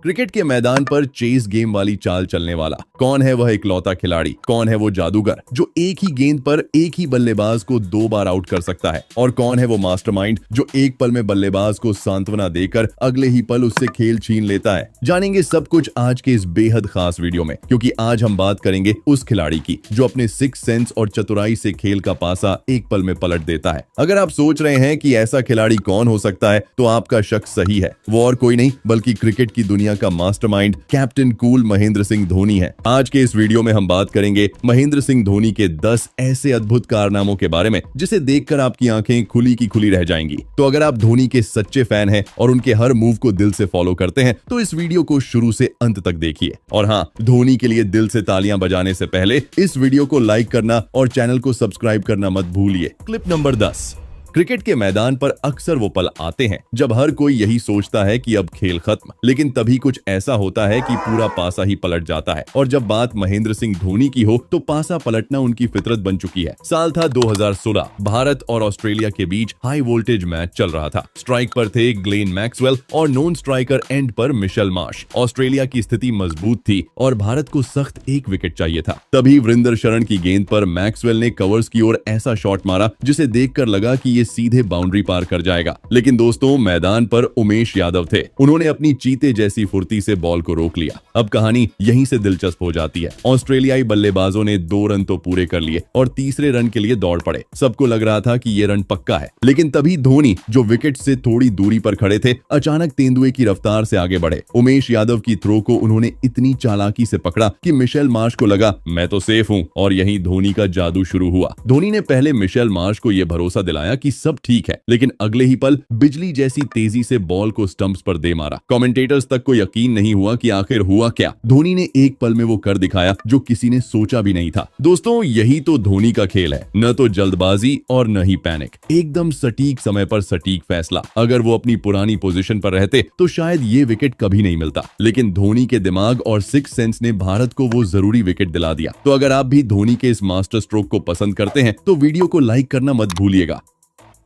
Cricket के मैदान पर चेस गेम वाली चाल चलने वाला कौन है? वह इकलौता खिलाड़ी कौन है? वो जादूगर जो एक ही गेंद पर एक ही बल्लेबाज को 2 बार आउट कर सकता है। और कौन है वो मास्टरमाइंड जो एक पल में बल्लेबाज को सांत्वना देकर अगले ही पल उससे खेल छीन लेता है? जानेंगे सब कुछ आज के इस बेहद खास वीडियो में, क्योंकि आज हम बात करेंगे उस खिलाड़ी की जो अपने सिक्स सेंस और चतुराई से खेल का पासा एक पल में पलट देता है। अगर आप सोच रहे हैं कि ऐसा खिलाड़ी कौन हो सकता है, तो आपका शक सही है। वो और कोई नहीं बल्कि क्रिकेट की दुनिया का mastermind captain cool Mahendra Singh Dhoni है। आज के इस वीडियो में हम बात करेंगे महेंद्र सिंह धोनी के 10 ऐसे अद्भुत कारनामों के बारे में जिसे देखकर आपकी आंखें खुली की खुली रह जाएंगी। तो अगर आप धोनी के सच्चे फैन हैं और उनके हर मूव को दिल से फॉलो करते हैं, तो इस वीडियो को शुरू से अंत तक देखिए। और हाँ, धोनी के लिए दिल से तालियां बजाने से पहले इस वीडियो को लाइक करना और चैनल को सब्सक्राइब करना मत भूलिए। Clip number 10। क्रिकेट के मैदान पर अक्सर वो पल आते हैं जब हर कोई यही सोचता है कि अब खेल खत्म, लेकिन तभी कुछ ऐसा होता है कि पूरा पासा ही पलट जाता है। और जब बात महेंद्र सिंह धोनी की हो तो पासा पलटना उनकी फितरत बन चुकी है। साल था 2016। भारत और ऑस्ट्रेलिया के बीच हाई वोल्टेज मैच चल रहा था। स्ट्राइक पर थे ग्लेन मैक्सवेल और नॉन स्ट्राइकर एंड पर मिशेल मार्श। ऑस्ट्रेलिया की स्थिति मजबूत थी और भारत को सख्त एक विकेट चाहिए था। तभी वीरेंद्र शरण की गेंद पर मैक्सवेल ने कवर्स की ओर ऐसा शॉट मारा जिसे देखकर लगा कि ये सीधे बाउंड्री पार कर जाएगा। लेकिन दोस्तों, मैदान पर उमेश यादव थे। उन्होंने अपनी चीते जैसी फुर्ती से बॉल को रोक लिया। अब कहानी यहीं से दिलचस्प हो जाती है। ऑस्ट्रेलियाई बल्लेबाजों ने 2 रन तो पूरे कर लिए और तीसरे रन के लिए दौड़ पड़े। सबको लग रहा था कि ये रन पक्का है, लेकिन तभी धोनी, जो विकेट से थोड़ी दूरी पर खड़े थे, अचानक तेंदुए की रफ्तार से आगे बढ़े। उमेश यादव की थ्रो को उन्होंने इतनी चालाकी से पकड़ा कि मिशेल मार्श को लगा मैं तो सेफ हूं, और यहीं धोनी का जादू शुरू हुआ। धोनी ने पहले मिशेल मार्श को यह भरोसा दिलाया कि सब ठीक है, लेकिन अगले ही पल बिजली जैसी तेजी से बॉल को स्टंप्स पर दे मारा। कमेंटेटर्स तक को यकीन नहीं हुआ कि आखिर हुआ क्या। धोनी ने एक पल में वो कर दिखाया जो किसी ने सोचा भी नहीं था। दोस्तों, यही तो धोनी का खेल है, न तो जल्दबाजी और न ही पैनिक। एकदम सटीक समय पर सटीक फैसला। अगर वो अपनी पुरानी पोजीशन पर रहते तो शायद ये विकेट कभी नहीं मिलता, लेकिन धोनी के दिमाग और सिक्स सेंस ने भारत को वो जरूरी विकेट दिला दिया। तो अगर आप भी धोनी के इस मास्टर स्ट्रोक को पसंद करते हैं तो वीडियो को लाइक करना मत भूलिएगा।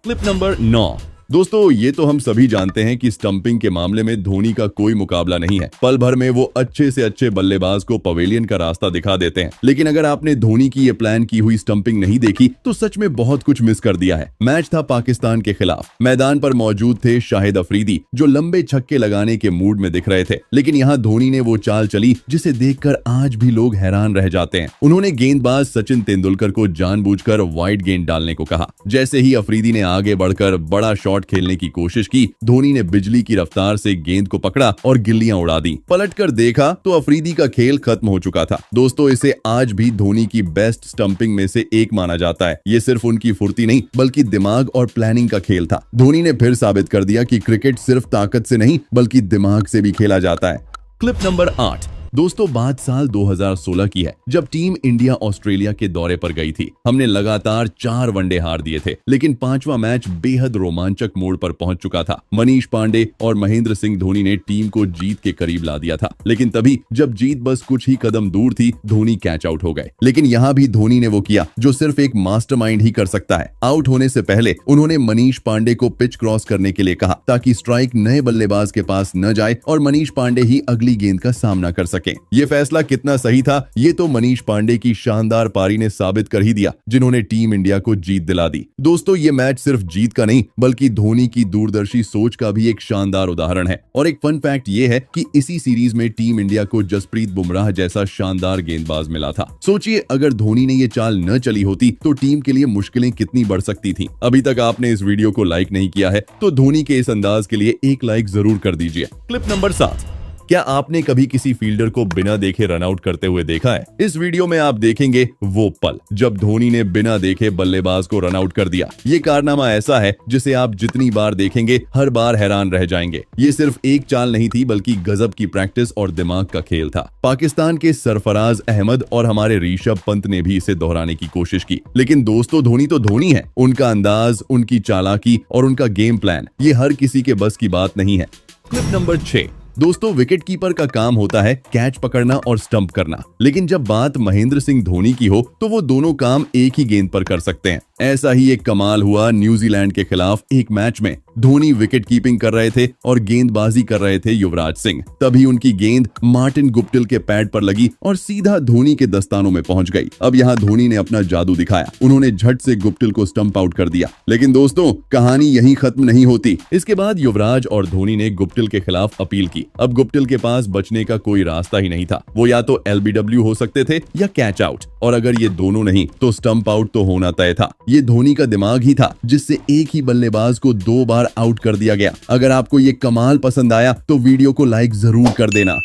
Clip number 9। दोस्तों, ये तो हम सभी जानते हैं कि स्टंपिंग के मामले में धोनी का कोई मुकाबला नहीं है। पल भर में वो अच्छे से अच्छे बल्लेबाज को पवेलियन का रास्ता दिखा देते हैं। लेकिन अगर आपने धोनी की ये प्लान की हुई स्टंपिंग नहीं देखी तो सच में बहुत कुछ मिस कर दिया है। मैच था पाकिस्तान के खिलाफ। मैदान पर मौजूद थे शाहिद अफरीदी, जो लंबे छक्के लगाने के मूड में दिख रहे थे। लेकिन यहाँ धोनी ने वो चाल चली जिसे देखकर आज भी लोग हैरान रह जाते हैं। उन्होंने गेंदबाज सचिन तेंदुलकर को जानबूझकर वाइड गेंद डालने को कहा। जैसे ही अफरीदी ने आगे बढ़कर बड़ा शॉट खेलने की कोशिश की, धोनी ने बिजली की रफ्तार से गेंद को पकड़ा और गिल्लियां उड़ा दी। पलटकर देखा तो अफरीदी का खेल खत्म हो चुका था। दोस्तों, इसे आज भी धोनी की बेस्ट स्टंपिंग में से एक माना जाता है। ये सिर्फ उनकी फुर्ती नहीं बल्कि दिमाग और प्लानिंग का खेल था। धोनी ने फिर साबित कर दिया कि क्रिकेट सिर्फ ताकत से नहीं बल्कि दिमाग से भी खेला जाता है। Clip number 8। दोस्तों, बात साल 2016 की है, जब टीम इंडिया ऑस्ट्रेलिया के दौरे पर गई थी। हमने लगातार 4 वनडे हार दिए थे, लेकिन 5वां मैच बेहद रोमांचक मोड़ पर पहुंच चुका था। मनीष पांडे और महेंद्र सिंह धोनी ने टीम को जीत के करीब ला दिया था। लेकिन तभी जब जीत बस कुछ ही कदम दूर थी, धोनी कैच आउट हो गए। लेकिन यहाँ भी धोनी ने वो किया जो सिर्फ एक मास्टरमाइंड ही कर सकता है। आउट होने से पहले उन्होंने मनीष पांडे को पिच क्रॉस करने के लिए कहा, ताकि स्ट्राइक नए बल्लेबाज के पास न जाए और मनीष पांडे ही अगली गेंद का सामना कर सके। ये फैसला कितना सही था, ये तो मनीष पांडे की शानदार पारी ने साबित कर ही दिया, जिन्होंने टीम इंडिया को जीत दिला दी। दोस्तों, ये मैच सिर्फ जीत का नहीं बल्कि धोनी की दूरदर्शी सोच का भी एक शानदार उदाहरण है। और एक फन फैक्ट ये है कि इसी सीरीज में टीम इंडिया को जसप्रीत बुमराह जैसा शानदार गेंदबाज मिला था। सोचिए, अगर धोनी ने ये चाल न चली होती तो टीम के लिए मुश्किलें कितनी बढ़ सकती थी। अभी तक आपने इस वीडियो को लाइक नहीं किया है तो धोनी के इस अंदाज के लिए एक लाइक जरूर कर दीजिए। Clip number 7। क्या आपने कभी किसी फील्डर को बिना देखे रन आउट करते हुए देखा है? इस वीडियो में आप देखेंगे वो पल जब धोनी ने बिना देखे बल्लेबाज को रन आउट कर दिया। ये कारनामा ऐसा है जिसे आप जितनी बार देखेंगे हर बार हैरान रह जाएंगे। ये सिर्फ एक चाल नहीं थी बल्कि गजब की प्रैक्टिस और दिमाग का खेल था। पाकिस्तान के सरफराज अहमद और हमारे ऋषभ पंत ने भी इसे दोहराने की कोशिश की, लेकिन दोस्तों, धोनी तो धोनी है। उनका अंदाज, उनकी चालाकी और उनका गेम प्लान, ये हर किसी के बस की बात नहीं है। Clip number 6। दोस्तों विकेट कीपर का काम होता है कैच पकड़ना और स्टंप करना, लेकिन जब बात महेंद्र सिंह धोनी की हो तो वो दोनों काम एक ही गेंद पर कर सकते हैं। ऐसा ही एक कमाल हुआ न्यूजीलैंड के खिलाफ एक मैच में। धोनी विकेट कीपिंग कर रहे थे और गेंदबाजी कर रहे थे युवराज सिंह। तभी उनकी गेंद मार्टिन गुप्टिल के पैड पर लगी और सीधा धोनी के दस्तानों में पहुंच गई। अब यहाँ धोनी ने अपना जादू दिखाया, उन्होंने झट से गुप्टिल को स्टंप आउट कर दिया। लेकिन दोस्तों कहानी यहीं खत्म नहीं होती। इसके बाद युवराज और धोनी ने गुप्टिल के खिलाफ अपील की। अब गुप्टिल के पास बचने का कोई रास्ता ही नहीं था। वो या तो LBW हो सकते थे या कैच आउट, और अगर ये दोनों नहीं तो स्टंप आउट तो होना तय था। ये धोनी का दिमाग ही था जिससे एक ही बल्लेबाज को 2 बार आउट कर दिया गया। अगर आपको ये कमाल पसंद आया तो वीडियो को लाइक जरूर कर देना।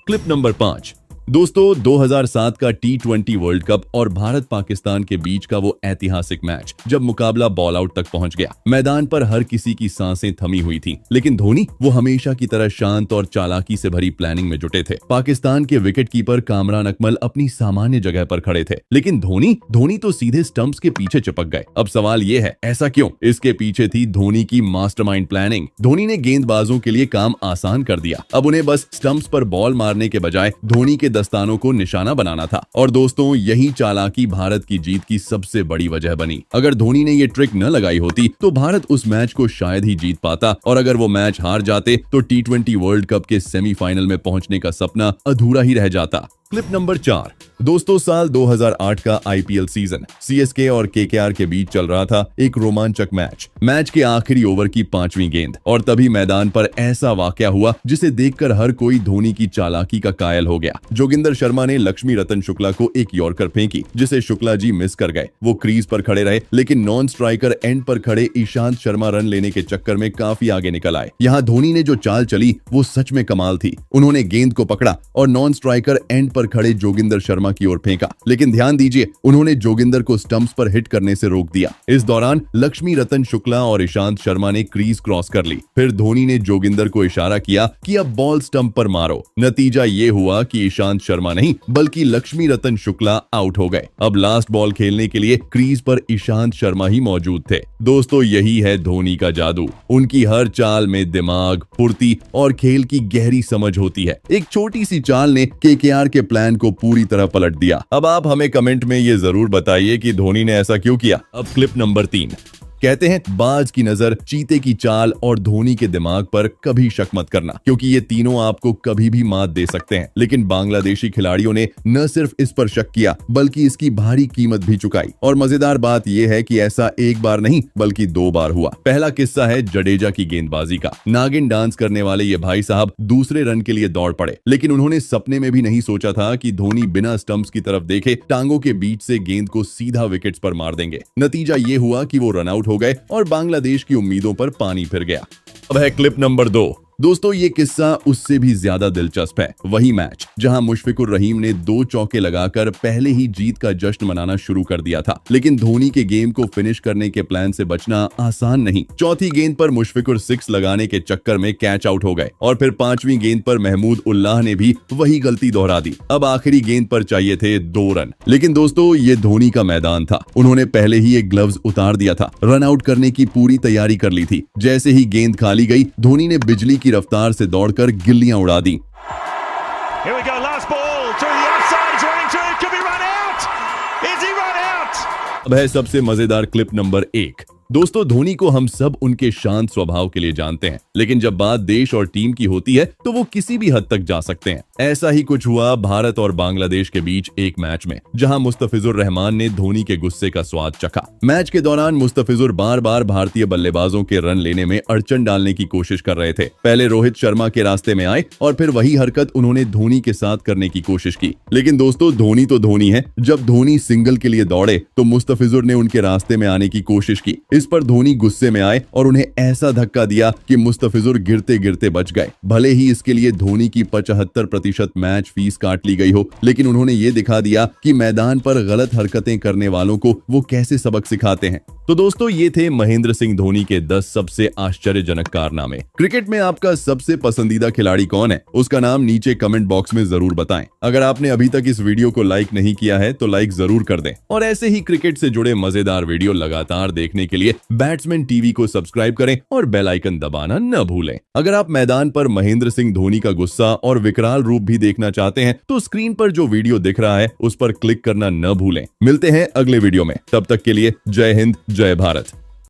Clip number 5। दोस्तों 2007 का T20 वर्ल्ड कप और भारत पाकिस्तान के बीच का वो ऐतिहासिक मैच जब मुकाबला बॉल आउट तक पहुंच गया। मैदान पर हर किसी की सांसें थमी हुई थी, लेकिन धोनी वो हमेशा की तरह शांत और चालाकी से भरी प्लानिंग में जुटे थे। पाकिस्तान के विकेट कीपर कामरान अकमल अपनी सामान्य जगह पर खड़े थे, लेकिन धोनी तो सीधे स्टंप्स के पीछे चिपक गए। अब सवाल ये है, ऐसा क्यों? इसके पीछे थी धोनी की मास्टरमाइंड प्लानिंग। धोनी ने गेंदबाजों के लिए काम आसान कर दिया। अब उन्हें बस स्टंप्स पर बॉल मारने के बजाय धोनी के दस्तानों को निशाना बनाना था। और दोस्तों यही चालाकी भारत की जीत की सबसे बड़ी वजह बनी। अगर धोनी ने ये ट्रिक न लगाई होती तो भारत उस मैच को शायद ही जीत पाता, और अगर वो मैच हार जाते तो T20 वर्ल्ड कप के सेमीफाइनल में पहुंचने का सपना अधूरा ही रह जाता। Clip number 4। दोस्तों साल 2008 का IPL सीजन CSK और KKR के बीच चल रहा था एक रोमांचक मैच के आखिरी ओवर की 5वीं गेंद, और तभी मैदान पर ऐसा वाकया हुआ जिसे देखकर हर कोई धोनी की चालाकी का कायल हो गया। जोगिंदर शर्मा ने लक्ष्मी रतन शुक्ला को एक यॉर्कर फेंकी जिसे शुक्ला जी मिस कर गए। वो क्रीज पर खड़े रहे, लेकिन नॉन स्ट्राइकर एंड पर खड़े ईशांत शर्मा रन लेने के चक्कर में काफी आगे निकल आए। यहाँ धोनी ने जो चाल चली वो सच में कमाल थी। उन्होंने गेंद को पकड़ा और नॉन स्ट्राइकर एंड पर खड़े जोगिंदर शर्मा की ओर फेंका, लेकिन ध्यान दीजिए उन्होंने जोगिंदर को स्टंप्स पर हिट करने से रोक दिया। इस दौरान लक्ष्मी रतन शुक्ला और ईशांत शर्मा ने क्रीज क्रॉस कर ली। फिर धोनी ने जोगिंदर को इशारा किया कि अब बॉल स्टंप पर मारो। नतीजा ये हुआ कि ईशांत शर्मा नहीं बल्कि लक्ष्मी रतन शुक्ला आउट हो गए। अब लास्ट बॉल खेलने के लिए क्रीज पर ईशांत शर्मा ही मौजूद थे। दोस्तों यही है धोनी का जादू। उनकी हर चाल में दिमाग, फुर्ती और खेल की गहरी समझ होती है। एक छोटी सी चाल ने KKR के प्लान को पूरी तरह पलट दिया। अब आप हमें कमेंट में ये जरूर बताइए कि धोनी ने ऐसा क्यों किया। अब क्लिप नंबर 3। कहते हैं बाज की नजर, चीते की चाल और धोनी के दिमाग पर कभी शक मत करना, क्योंकि ये तीनों आपको कभी भी मात दे सकते हैं। लेकिन बांग्लादेशी खिलाड़ियों ने न सिर्फ इस पर शक किया बल्कि इसकी भारी कीमत भी चुकाई। और मजेदार बात यह है कि ऐसा एक बार नहीं बल्कि 2 बार हुआ। पहला किस्सा है जडेजा की गेंदबाजी का। नागिन डांस करने वाले ये भाई साहब दूसरे रन के लिए दौड़ पड़े, लेकिन उन्होंने सपने में भी नहीं सोचा था कि धोनी बिना स्टंप्स की तरफ देखे टांगों के बीच से गेंद को सीधा विकेट्स पर मार देंगे। नतीजा ये हुआ कि वो रन आउट हो गए और बांग्लादेश की उम्मीदों पर पानी फिर गया। अब है क्लिप नंबर 2। दोस्तों ये किस्सा उससे भी ज्यादा दिलचस्प है। वही मैच जहां मुशफिकुर रहीम ने 2 चौके लगाकर पहले ही जीत का जश्न मनाना शुरू कर दिया था, लेकिन धोनी के गेम को फिनिश करने के प्लान से बचना आसान नहीं। चौथी गेंद पर मुशफिकुर 6 लगाने के चक्कर में कैच आउट हो गए, और फिर 5वीं गेंद पर महमूद उल्लाह ने भी वही गलती दोहरा दी। अब आखिरी गेंद पर चाहिए थे 2 रन, लेकिन दोस्तों ये धोनी का मैदान था। उन्होंने पहले ही एक ग्लव्स उतार दिया था, रन आउट करने की पूरी तैयारी कर ली थी। जैसे ही गेंद खाली गई धोनी ने बिजली की रफ्तार से दौड़कर गिल्लियां उड़ा दी। अब है सबसे मजेदार क्लिप नंबर 1। दोस्तों धोनी को हम सब उनके शांत स्वभाव के लिए जानते हैं, लेकिन जब बात देश और टीम की होती है तो वो किसी भी हद तक जा सकते हैं। ऐसा ही कुछ हुआ भारत और बांग्लादेश के बीच एक मैच में, जहां मुस्तफिजुर रहमान ने धोनी के गुस्से का स्वाद चखा। मैच के दौरान मुस्तफिजुर बार बार भारतीय बल्लेबाजों के रन लेने में अड़चन डालने की कोशिश कर रहे थे। पहले रोहित शर्मा के रास्ते में आए और फिर वही हरकत उन्होंने धोनी के साथ करने की कोशिश की। लेकिन दोस्तों धोनी तो धोनी है। जब धोनी सिंगल के लिए दौड़े तो मुस्तफिजुर ने उनके रास्ते में आने की कोशिश की। इस पर धोनी गुस्से में आए और उन्हें ऐसा धक्का दिया कि मुस्तफिजुर गिरते गिरते बच गए। भले ही इसके लिए धोनी की 75% मैच फीस काट ली गई हो, लेकिन उन्होंने ये दिखा दिया कि मैदान पर गलत हरकतें करने वालों को वो कैसे सबक सिखाते हैं। तो दोस्तों ये थे महेंद्र सिंह धोनी के 10 सबसे आश्चर्यजनक कारनामे। क्रिकेट में आपका सबसे पसंदीदा खिलाड़ी कौन है, उसका नाम नीचे कमेंट बॉक्स में जरूर बताएं। अगर आपने अभी तक इस वीडियो को लाइक नहीं किया है तो लाइक जरूर कर दें, और ऐसे ही क्रिकेट से जुड़े मजेदार वीडियो लगातार देखने के लिए लिए बैट्समैन टीवी को सब्सक्राइब करें और बेल आइकन दबाना न भूलें। अगर आप मैदान पर महेंद्र सिंह धोनी का गुस्सा और विकराल रूप भी देखना चाहते हैं तो स्क्रीन पर जो वीडियो दिख रहा है उस पर क्लिक करना न भूलें। मिलते हैं अगले वीडियो में, तब तक के लिए जय हिंद, जय भारत।